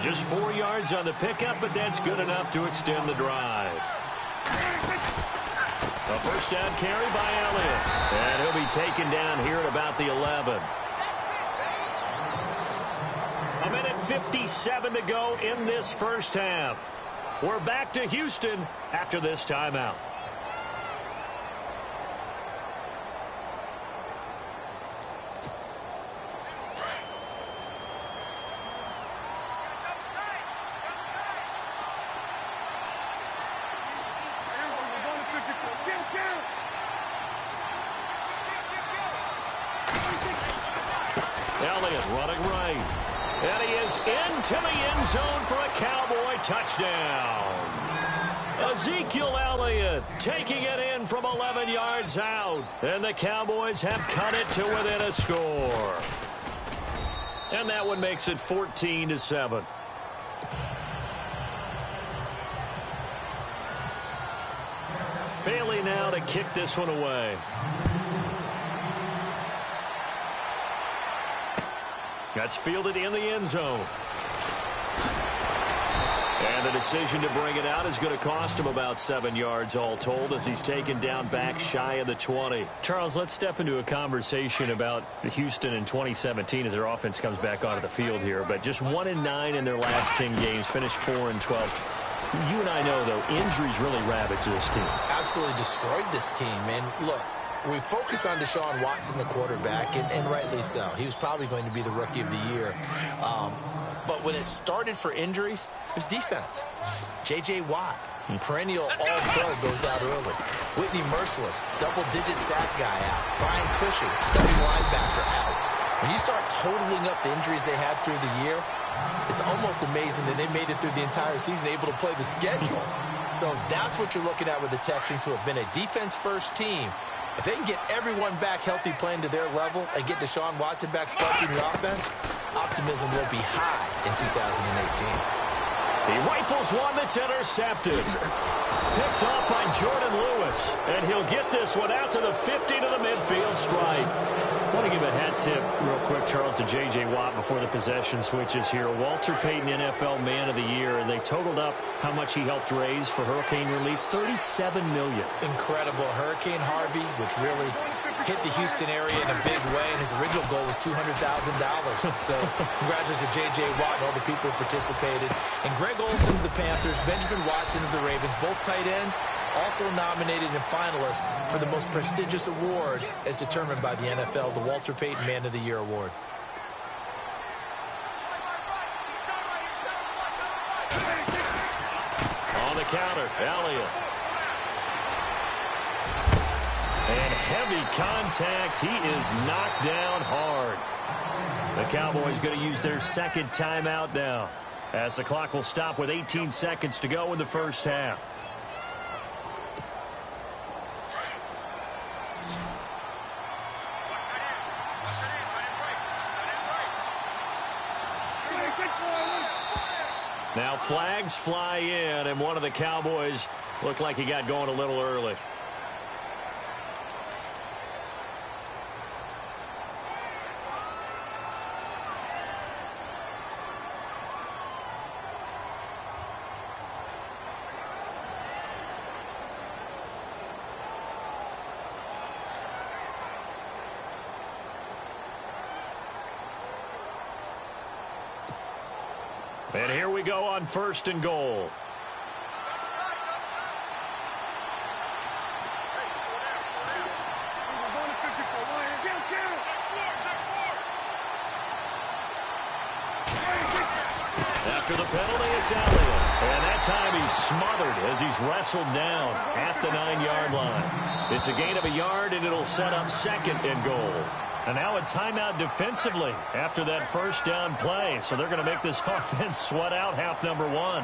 Just 4 yards on the pickup, but that's good enough to extend the drive. A first down carry by Elliott. And he'll be taken down here at about the 11. A minute 57 to go in this first half. We're back to Houston after this timeout. Elliott running right. And he is into the end zone for a Cowboy touchdown. Ezekiel Elliott taking it in from 11 yards out. And the Cowboys have cut it to within a score. And that one makes it 14-7. Bailey now to kick this one away. That's fielded in the end zone. And the decision to bring it out is going to cost him about 7 yards all told as he's taken down back shy of the 20. Charles, let's step into a conversation about Houston in 2017 as their offense comes back onto the field here. But just 1-9 in their last 10 games, finished 4-12. You and I know, though, injuries really ravaged this team. Absolutely destroyed this team. And look, we focus on Deshaun Watson, the quarterback, and rightly so. He was probably going to be the rookie of the year. But when it started for injuries, it was defense. J.J. Watt, perennial all-pro, goes out early. Whitney Merciless, double-digit sack guy out. Brian Cushing, starting linebacker out. When you start totaling up the injuries they had through the year, it's almost amazing that they made it through the entire season able to play the schedule. So that's what you're looking at with the Texans, who have been a defense-first team. If they can get everyone back healthy playing to their level and get Deshaun Watson back sparking the offense, optimism will be high in 2018. He rifles one that's intercepted. Picked off by Jordan Lewis. And he'll get this one out to the 50 to the midfield stripe. I want to give a hat tip real quick, Charles, to J.J. Watt before the possession switches here. Walter Payton, NFL Man of the Year, and they totaled up how much he helped raise for hurricane relief, $37 million. Incredible. Hurricane Harvey, which really hit the Houston area in a big way, and his original goal was $200,000. So congratulations to J.J. Watt and all the people who participated. And Greg Olsen of the Panthers, Benjamin Watson of the Ravens, both tight ends, also nominated and finalists for the most prestigious award as determined by the NFL, the Walter Payton Man of the Year Award. On the counter, Elliott. And heavy contact. He is knocked down hard. The Cowboys going to use their second timeout now, as the clock will stop with 18 seconds to go in the first half. Now flags fly in, and one of the Cowboys looked like he got going a little early. And here we go on first and goal. After the penalty, it's Elliott. And that time he's smothered as he's wrestled down at the 9-yard line. It's a gain of a yard, and it'll set up second and goal. And now a timeout defensively after that first down play. So they're going to make this offense sweat out half number one.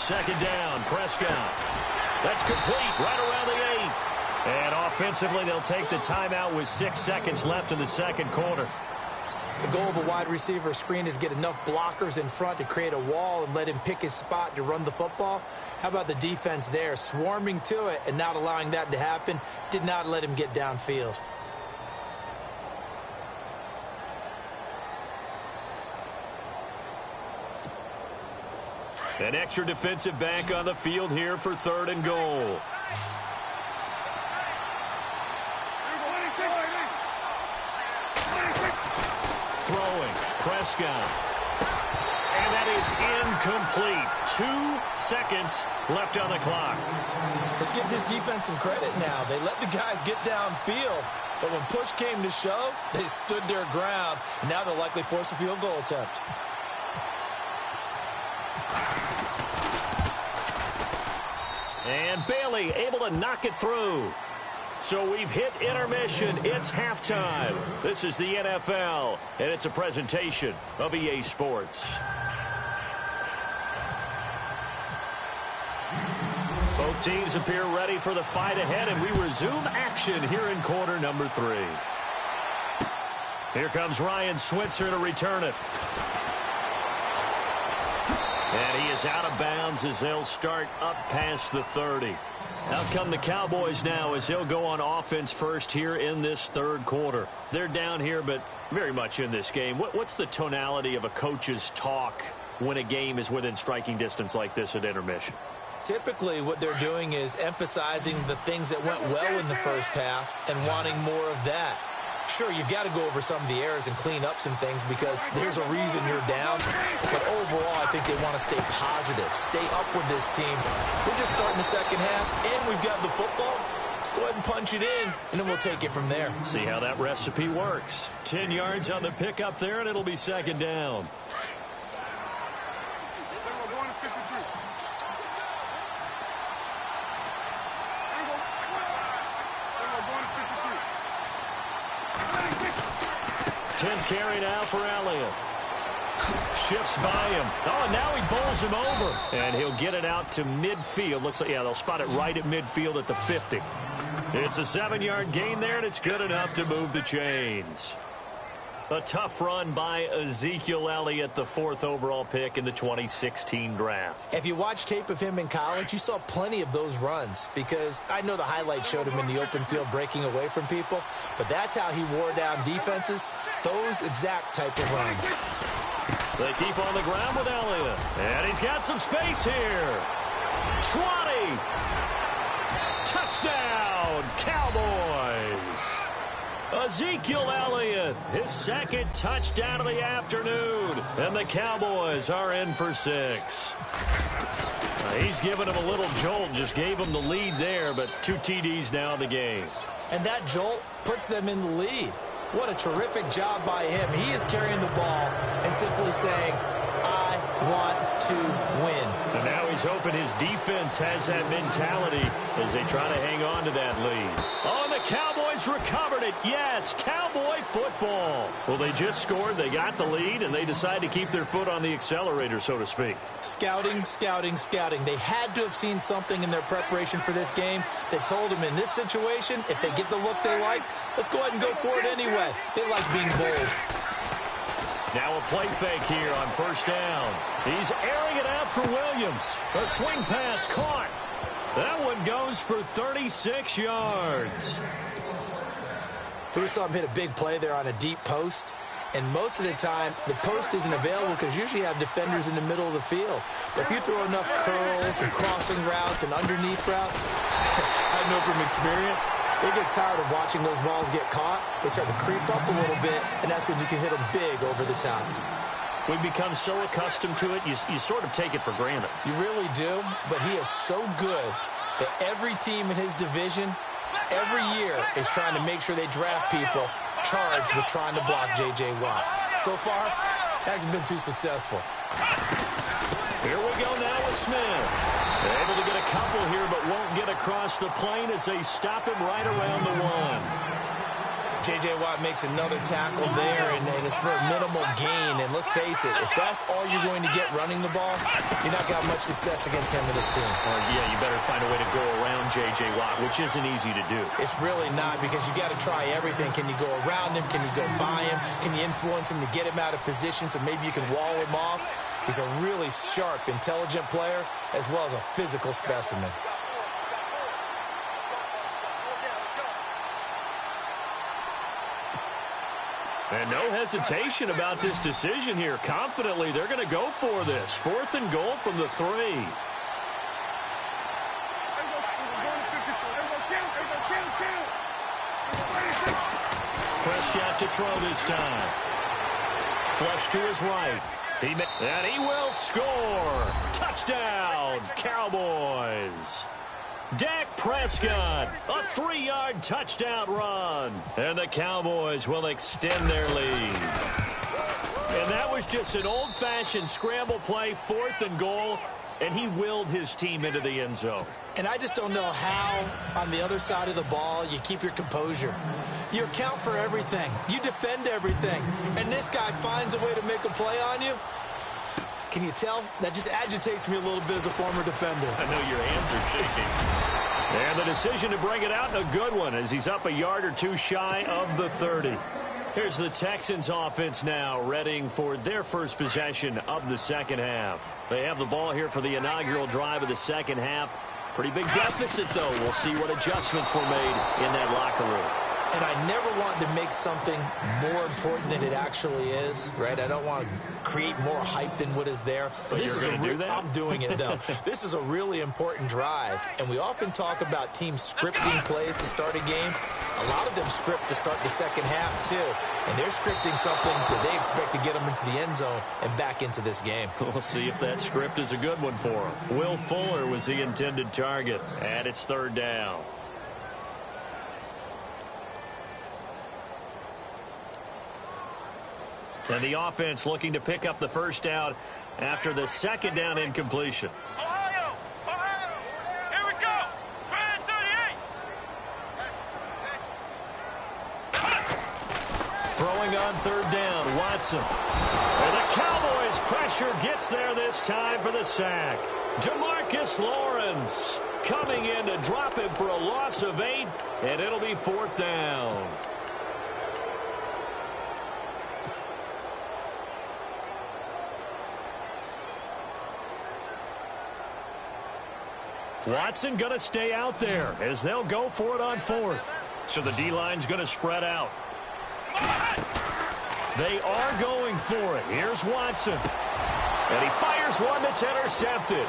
Second down, Prescott. That's complete right around the 8. And offensively, they'll take the timeout with 6 seconds left in the second quarter. The goal of a wide receiver screen is get enough blockers in front to create a wall and let him pick his spot to run the football. How about the defense there, swarming to it and not allowing that to happen? Did not let him get downfield. An extra defensive back on the field here for 3rd and goal. Throwing, Prescott. And that is incomplete. 2 seconds left on the clock. Let's give this defense some credit now. They let the guys get downfield, but when push came to shove, they stood their ground, and now they'll likely force a field goal attempt. And Bailey able to knock it through. So we've hit intermission. It's halftime. This is the NFL, and it's a presentation of EA Sports. Both teams appear ready for the fight ahead, and we resume action here in quarter number 3. Here comes Ryan Switzer to return it. And he is out of bounds as they'll start up past the 30. Out come the Cowboys now as they'll go on offense first here in this 3rd quarter. They're down here, but very much in this game. What's the tonality of a coach's talk when a game is within striking distance like this at intermission? Typically, what they're doing is emphasizing the things that went well in the first half and wanting more of that. Sure, you've got to go over some of the errors and clean up some things because there's a reason you're down. But overall, I think they want to stay positive, stay up with this team. We're just starting the second half, and we've got the football. Let's go ahead and punch it in, and then we'll take it from there. See how that recipe works. 10 yards on the pickup there, and it'll be 2nd down. Carry now for Elliott. Shifts by him. Oh, and now he bowls him over. And he'll get it out to midfield. Looks like, yeah, they'll spot it right at midfield at the 50. It's a 7-yard gain there, and it's good enough to move the chains. A tough run by Ezekiel Elliott, the 4th overall pick in the 2016 draft. If you watch tape of him in college, you saw plenty of those runs because I know the highlights showed him in the open field breaking away from people, but that's how he wore down defenses, those exact type of runs. They keep on the ground with Elliott, and he's got some space here. 20. Touchdown, Cowboys. Ezekiel Elliott, his 2nd touchdown of the afternoon. And the Cowboys are in for 6. He's given him a little jolt, just gave him the lead there, but 2 TDs now in the game. And that jolt puts them in the lead. What a terrific job by him. He is carrying the ball and simply saying, I want to win. And now he's hoping his defense has that mentality as they try to hang on to that lead. Oh, and the Cowboys recovered it. Yes, Cowboy football. Well, they just scored, they got the lead, and they decide to keep their foot on the accelerator, so to speak. Scouting, scouting, scouting. They had to have seen something in their preparation for this game that told them in this situation, if they get the look they like, let's go ahead and go for it anyway. They like being bold. Now a play fake here on 1st down. He's airing it out for Williams. A swing pass caught. That one goes for 36 yards. We saw him hit a big play there on a deep post. And most of the time, the post isn't available because usually you have defenders in the middle of the field. But if you throw enough curls and crossing routes and underneath routes, I know from experience, they get tired of watching those balls get caught. They start to creep up a little bit, and that's when you can hit them big over the top. We've become so accustomed to it, you sort of take it for granted. You really do, but he is so good that every team in his division, every year, is trying to make sure they draft people charged with trying to block J.J. Watt. So far, hasn't been too successful. Here we go now with Smith. They're able to get a couple here, but won't get across the plane as they stop him right around the 1. J.J. Watt makes another tackle there, and it's for a minimal gain. And let's face it, if that's all you're going to get running the ball, you're not going to have much success against him and his team. Yeah, you better find a way to go around J.J. Watt, which isn't easy to do. It's really not, because you got to try everything. Can you go around him? Can you go by him? Can you influence him to get him out of position so maybe you can wall him off? He's a really sharp, intelligent player, as well as a physical specimen. And no hesitation about this decision here. Confidently, they're going to go for this. 4th and goal from the 3. Prescott to throw this time. Flush to his right. And he will score. Touchdown, Cowboys. Dak Prescott, a 3-yard touchdown run. And the Cowboys will extend their lead. And that was just an old-fashioned scramble play, 4th and goal, and he willed his team into the end zone. And I just don't know how, on the other side of the ball, you keep your composure. You account for everything. You defend everything. And this guy finds a way to make a play on you. Can you tell? That just agitates me a little bit as a former defender. I know your hands are shaking. And the decision to bring it out, a good one, as he's up a yard or two shy of the 30. Here's the Texans offense now, readying for their first possession of the second half. They have the ball here for the inaugural drive of the second half. Pretty big deficit, though. We'll see what adjustments were made in that locker room. And I never wanted to make something more important than it actually is, right? I don't want to create more hype than what is there. But this is I'm doing it, though. This is a really important drive. And we often talk about teams scripting plays to start a game. A lot of them script to start the second half, too. And they're scripting something that they expect to get them into the end zone and back into this game. We'll see if that script is a good one for them. Will Fuller was the intended target, and it's 3rd down. And the offense looking to pick up the first down after the 2nd down incompletion. Ohio! Here we go! 38! Throwing on 3rd down, Watson. And the Cowboys pressure gets there this time for the sack. Jamarcus Lawrence coming in to drop him for a loss of 8, and it'll be 4th down. Watson going to stay out there as they'll go for it on 4th. So the D-line's going to spread out. They are going for it. Here's Watson. And he fires one that's intercepted.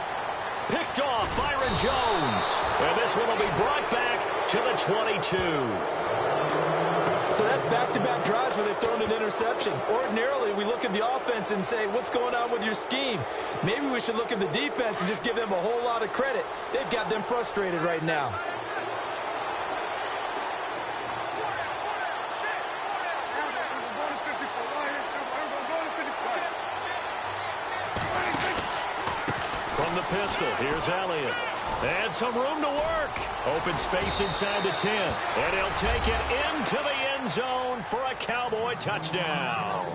Picked off Byron Jones. And this one will be brought back to the 22. So that's back-to-back drives where they've thrown an interception. Ordinarily, we look at the offense and say, what's going on with your scheme? Maybe we should look at the defense and just give them a whole lot of credit. They've got them frustrated right now. From the pistol, here's Elliott. And some room to work. Open space inside the 10. And he'll take it into the end zone for a Cowboy touchdown.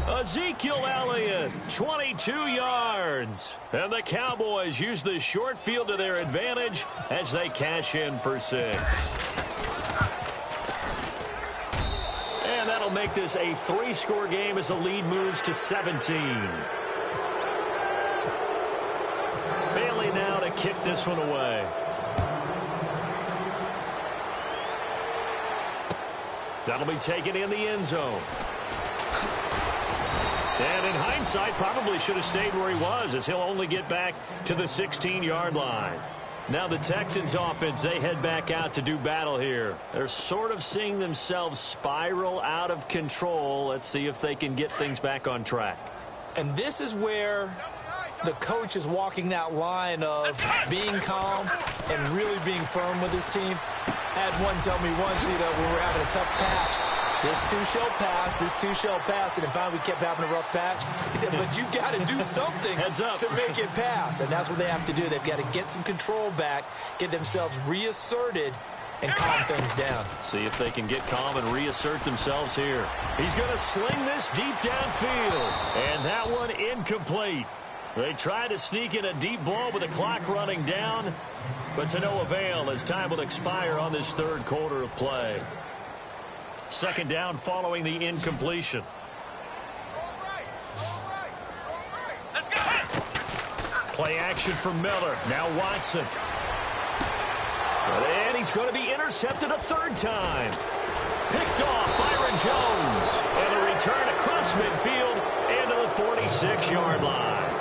Ezekiel Elliott, 22 yards. And the Cowboys use the short field to their advantage as they cash in for 6. And that'll make this a 3-score game as the lead moves to 17. Bailey now to kick this one away. That'll be taken in the end zone. And in hindsight, probably should have stayed where he was, as he'll only get back to the 16-yard line. Now the Texans offense, they head back out to do battle here. They're sort of seeing themselves spiral out of control. Let's see if they can get things back on track. And this is where the coach is walking that line of being calm and really being firm with his team. I had one tell me once, when we were having a tough patch, this too shall pass, this too shall pass. And in fact, we kept having a rough patch. He said, but you got to do something to make it pass. And that's what they have to do. They've got to get some control back, get themselves reasserted, and calm things down. See if they can get calm and reassert themselves here. He's going to sling this deep downfield. And that one incomplete. They tried to sneak in a deep ball with the clock running down, but to no avail as time will expire on this third quarter of play. Second down following the incompletion. Play action from Miller. Now Watson. And he's going to be intercepted a third time. Picked off Byron Jones. And a return across midfield and to the 46-yard line.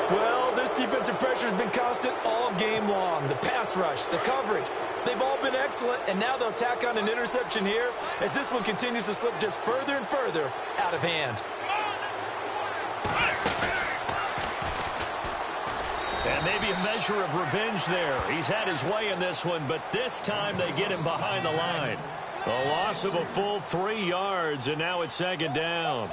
Well, this defensive pressure has been constant all game long. The pass rush, the coverage, they've all been excellent, and now they'll tack on an interception here as this one continues to slip just further and further out of hand. And maybe a measure of revenge there. He's had his way in this one, but this time they get him behind the line. A loss of a full 3 yards, and now it's second down.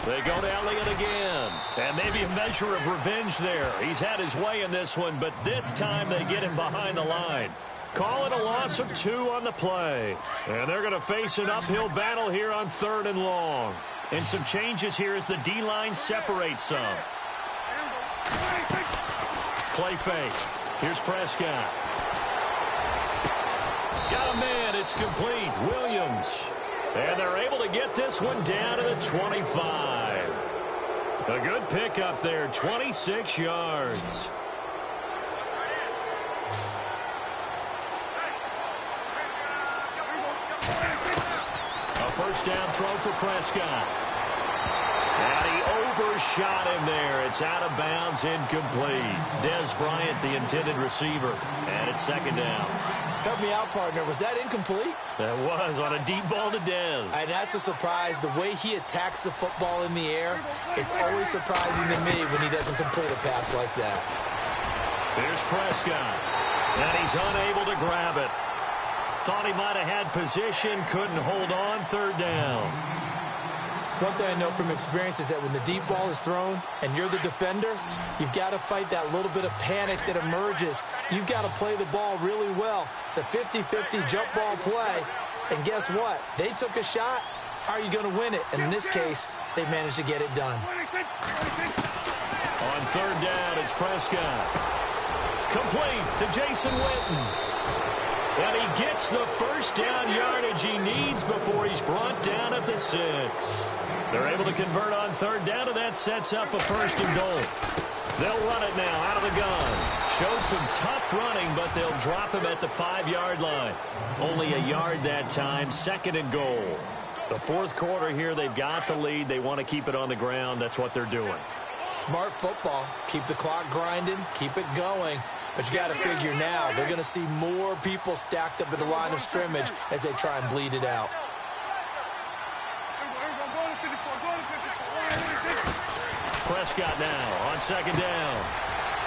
They go to Elliott again. And maybe a measure of revenge there. He's had his way in this one, but this time they get him behind the line. Call it a loss of 2 on the play. And they're going to face an uphill battle here on 3rd and long. And some changes here as the D-line separates some. Play fake. Here's Prescott. Got a man. It's complete. Williams. And they're able to get this one down to the 25. A good pickup there, 26 yards. A first down throw for Prescott. And he overshot him there. It's out of bounds, incomplete. Dez Bryant, the intended receiver. And it's second down. Help me out, partner. Was that incomplete? That was on a deep ball to Dez. And that's a surprise. The way he attacks the football in the air, it's always surprising to me when he doesn't complete a pass like that. Here's Prescott. And he's unable to grab it. Thought he might have had position, couldn't hold on, third down. One thing I know from experience is that when the deep ball is thrown and you're the defender, you've got to fight that little bit of panic that emerges. You've got to play the ball really well. It's a 50-50 jump ball play. And guess what? They took a shot. How are you going to win it? And in this case, they managed to get it done. On third down, it's Prescott. Complete to Jason Witten. And he gets the first down yardage he needs before he's brought down at the 6. They're able to convert on third down, and that sets up a first and goal. They'll run it now out of the gun. Showed some tough running, but they'll drop him at the 5-yard line. Only a yard that time, second and goal. The fourth quarter here, they've got the lead. They want to keep it on the ground. That's what they're doing. Smart football. Keep the clock grinding. Keep it going. But you got to figure now, they're going to see more people stacked up at the line of scrimmage as they try and bleed it out. Prescott now on second down.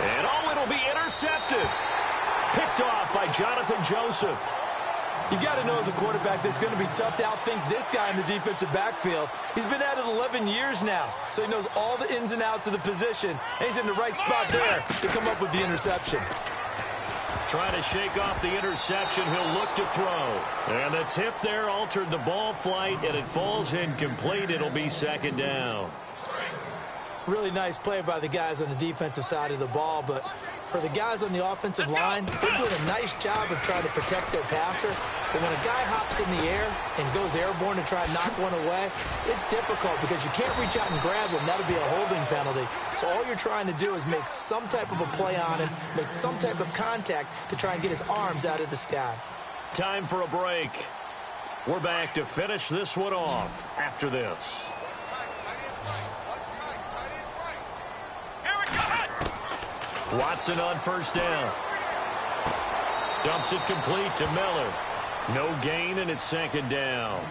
And it'll be intercepted. Picked off by Jonathan Joseph. You got to know as a quarterback that it's going to be tough to outthink this guy in the defensive backfield. He's been at it 11 years now, so he knows all the ins and outs of the position, and he's in the right spot there to come up with the interception. Trying to shake off the interception, he'll look to throw. And the tip there altered the ball flight, and it falls incomplete. It'll be second down. Really nice play by the guys on the defensive side of the ball, but for the guys on the offensive line, they're doing a nice job of trying to protect their passer. But when a guy hops in the air and goes airborne to try and knock one away, it's difficult because you can't reach out and grab him. That'll be a holding penalty. So all you're trying to do is make some type of a play on him, make some type of contact to try and get his arms out of the sky. Time for a break. We're back to finish this one off after this. Watson on first down. Dumps it complete to Miller. No gain, and it's second down.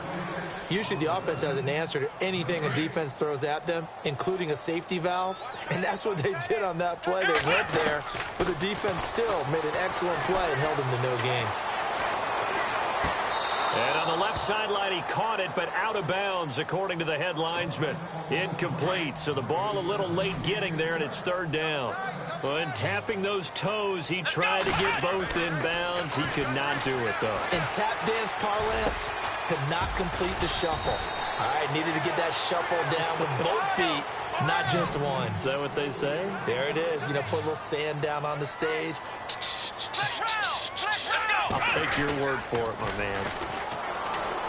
Usually the offense has an answer to anything a defense throws at them, including a safety valve. And that's what they did on that play. They went there, but the defense still made an excellent play and held them to no gain. And on the left sideline. He caught it, but out of bounds, according to the head linesman. Incomplete, so the ball a little late getting there, and it's third down. When tapping those toes, he tried to get both in bounds. He could not do it, though. In tap dance parlance, could not complete the shuffle. All right, needed to get that shuffle down with both feet, not just one. Is that what they say? There it is. You know, put a little sand down on the stage. I'll take your word for it, my man.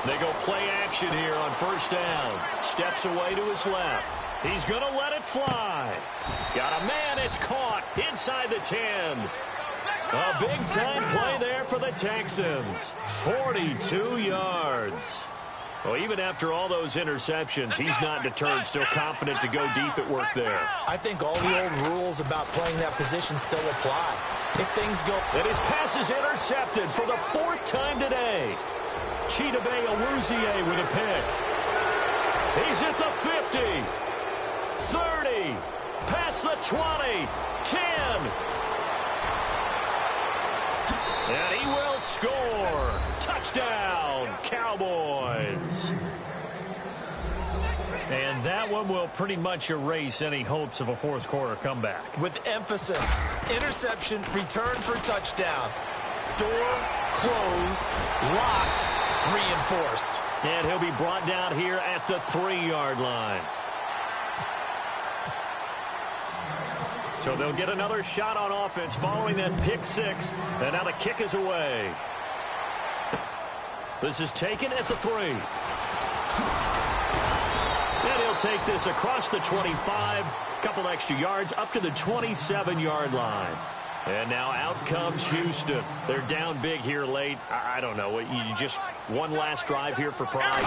They go play action here on first down. Steps away to his left. He's going to let it fly. Got a man. It's caught inside the 10. A big-time play there for the Texans. 42 yards. Well, even after all those interceptions, he's not deterred, still confident to go deep at work there. I think all the old rules about playing that position still apply. If things go... And his pass is intercepted for the fourth time today. Chidobe Awuzie with a pick. He's at the 50. 30. Past the 20. 10. And he will score. Touchdown, Cowboys. And that one will pretty much erase any hopes of a fourth quarter comeback. With emphasis, interception, return for touchdown. Door closed, locked, reinforced. And he'll be brought down here at the 3-yard line. So they'll get another shot on offense following that pick six. And now the kick is away. This is taken at the 3. And he'll take this across the 25. Couple extra yards up to the 27-yard line. And now out comes Houston. They're down big here late. I don't know. You just one last drive here for pride.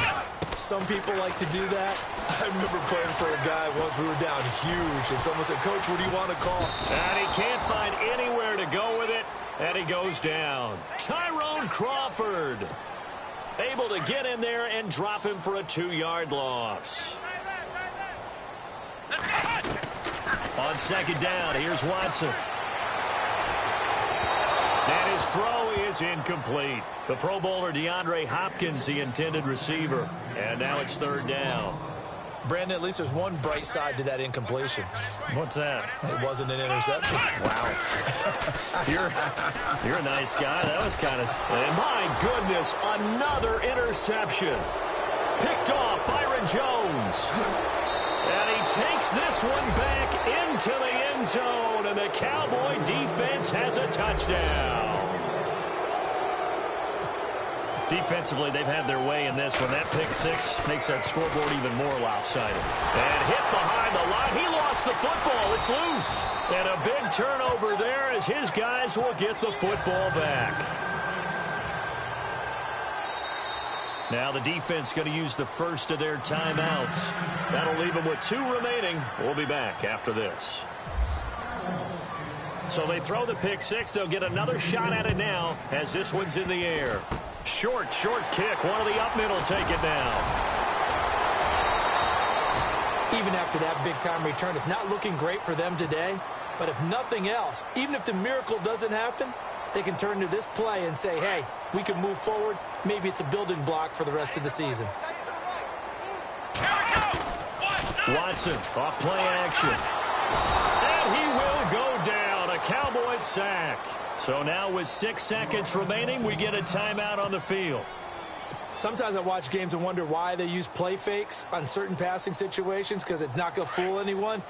Some people like to do that. I remember playing for a guy once. We were down huge, and someone said, "Coach, what do you want to call?" And he can't find anywhere to go with it, and he goes down. Tyrone Crawford able to get in there and drop him for a 2-yard loss. On second down, here's Watson. And his throw is incomplete. The Pro Bowler DeAndre Hopkins, the intended receiver. And now it's third down. Brandon, at least there's one bright side to that incompletion. What's that? It wasn't an interception. Wow. You're a nice guy. That was kind of... And my goodness, another interception. Picked off Byron Jones. And he takes this one back into the end zone. And the Cowboy defense has a touchdown. Defensively, they've had their way in this one. That pick six makes that scoreboard even more lopsided. And hit behind the line. He lost the football. It's loose. And a big turnover there as his guys will get the football back. Now the defense going to use the first of their timeouts. That'll leave them with 2 remaining. We'll be back after this. So they throw the pick six. They'll get another shot at it now as this one's in the air. Short kick. One of the up middle take it down. Even after that big-time return, it's not looking great for them today. But if nothing else, even if the miracle doesn't happen, they can turn to this play and say, hey, we can move forward. Maybe it's a building block for the rest of the season. Watson off play action. And he will go down. A Cowboys sack. So now with 6 seconds remaining, we get a timeout on the field. Sometimes I watch games and wonder why they use play fakes on certain passing situations because it's not going to fool anyone.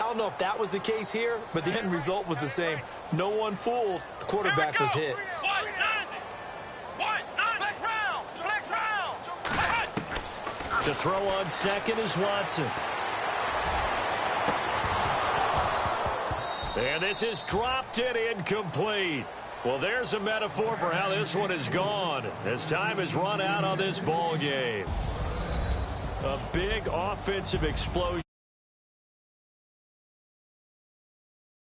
I don't know if that was the case here, but the end result was the same. No one fooled. The quarterback was hit. To throw on second is Watson. And this is dropped and incomplete. Well, there's a metaphor for how this one is gone as time has run out on this ball game. A big offensive explosion.